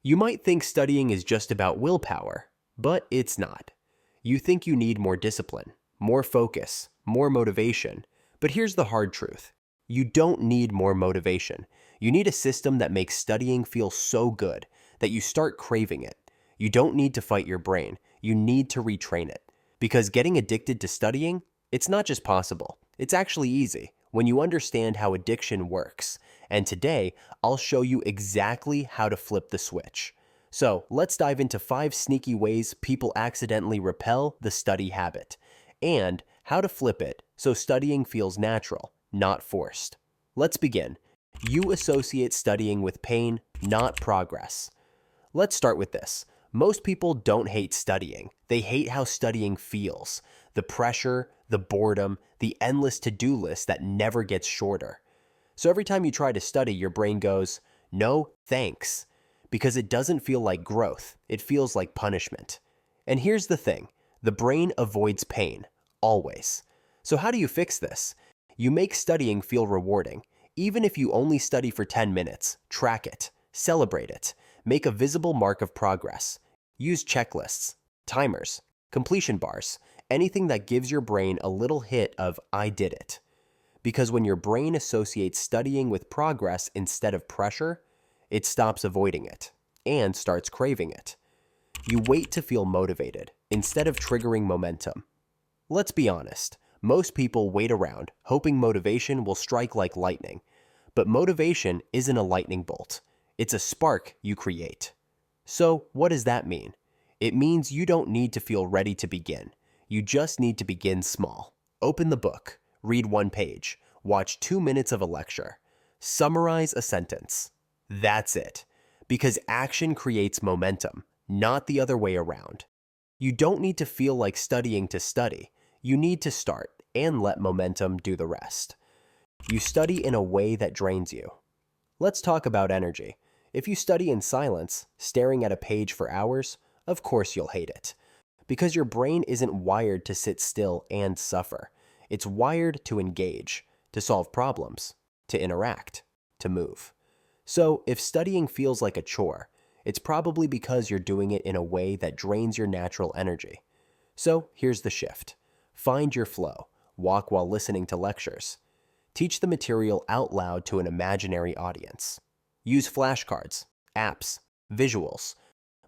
You might think studying is just about willpower, but it's not. You think you need more discipline, more focus, more motivation. But here's the hard truth. You don't need more motivation. You need a system that makes studying feel so good that you start craving it. You don't need to fight your brain. You need to retrain it. Because getting addicted to studying, it's not just possible. It's actually easy when you understand how addiction works. And today, I'll show you exactly how to flip the switch. So let's dive into 5 sneaky ways people accidentally repel the study habit, and how to flip it so studying feels natural, not forced. Let's begin. You associate studying with pain, not progress. Let's start with this. Most people don't hate studying. They hate how studying feels. The pressure, the boredom, the endless to-do list that never gets shorter. So every time you try to study, your brain goes, "No, thanks." Because it doesn't feel like growth. It feels like punishment. And here's the thing. The brain avoids pain. Always. So how do you fix this? You make studying feel rewarding. Even if you only study for 10 minutes, track it. Celebrate it. Make a visible mark of progress. Use checklists, timers, completion bars, anything that gives your brain a little hit of "I did it." Because when your brain associates studying with progress instead of pressure, it stops avoiding it and starts craving it. You wait to feel motivated instead of triggering momentum. Let's be honest, most people wait around hoping motivation will strike like lightning. But motivation isn't a lightning bolt. It's a spark you create. So what does that mean? It means you don't need to feel ready to begin. You just need to begin small. Open the book, read 1 page, watch 2 minutes of a lecture, summarize a sentence. That's it. Because action creates momentum, not the other way around. You don't need to feel like studying to study. You need to start and let momentum do the rest. You study in a way that drains you. Let's talk about energy. If you study in silence, staring at a page for hours, of course you'll hate it. Because your brain isn't wired to sit still and suffer. It's wired to engage, to solve problems, to interact, to move. So if studying feels like a chore, it's probably because you're doing it in a way that drains your natural energy. So here's the shift. Find your flow. Walk while listening to lectures. Teach the material out loud to an imaginary audience. Use flashcards, apps, visuals.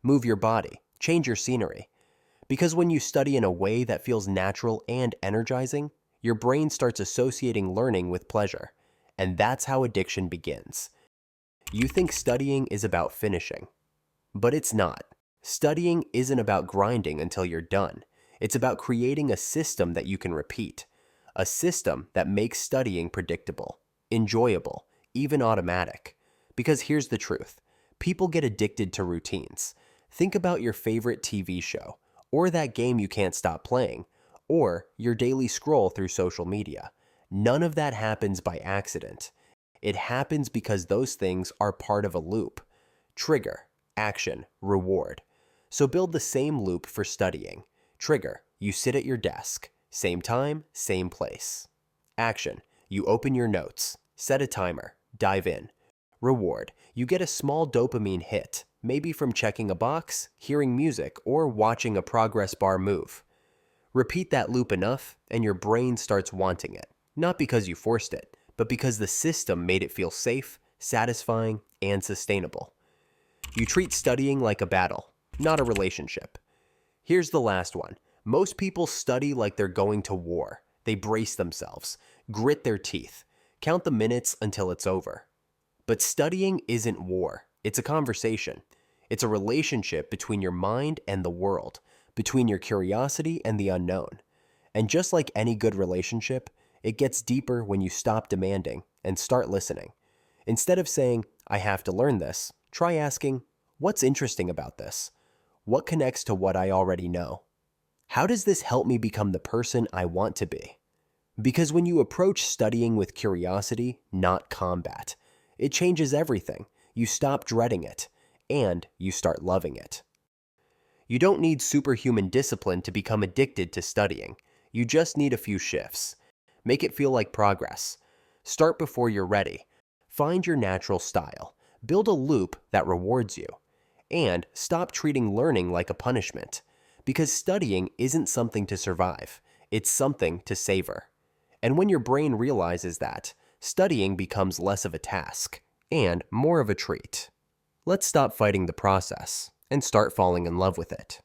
Move your body. Change your scenery. Because when you study in a way that feels natural and energizing, your brain starts associating learning with pleasure. And that's how addiction begins. You think studying is about finishing. But it's not. Studying isn't about grinding until you're done. It's about creating a system that you can repeat. A system that makes studying predictable, enjoyable, even automatic. Because here's the truth. People get addicted to routines. Think about your favorite TV show, or that game you can't stop playing, or your daily scroll through social media. None of that happens by accident. It happens because those things are part of a loop. Trigger, action, reward. So build the same loop for studying. Trigger, you sit at your desk. Same time, same place. Action, you open your notes. Set a timer. Dive in. Reward, you get a small dopamine hit, maybe from checking a box, hearing music, or watching a progress bar move. Repeat that loop enough, and your brain starts wanting it. Not because you forced it, but because the system made it feel safe, satisfying, and sustainable. You treat studying like a battle, not a relationship. Here's the last one. Most people study like they're going to war. They brace themselves, grit their teeth, count the minutes until it's over. But studying isn't war. It's a conversation. It's a relationship between your mind and the world, between your curiosity and the unknown. And just like any good relationship, it gets deeper when you stop demanding and start listening. Instead of saying, "I have to learn this," try asking, "What's interesting about this? What connects to what I already know? How does this help me become the person I want to be?" Because when you approach studying with curiosity, not combat, it changes everything. You stop dreading it, and you start loving it. You don't need superhuman discipline to become addicted to studying. You just need a few shifts. Make it feel like progress. Start before you're ready. Find your natural style. Build a loop that rewards you. And stop treating learning like a punishment, because studying isn't something to survive, it's something to savor. And when your brain realizes that, studying becomes less of a task and more of a treat. Let's stop fighting the process and start falling in love with it.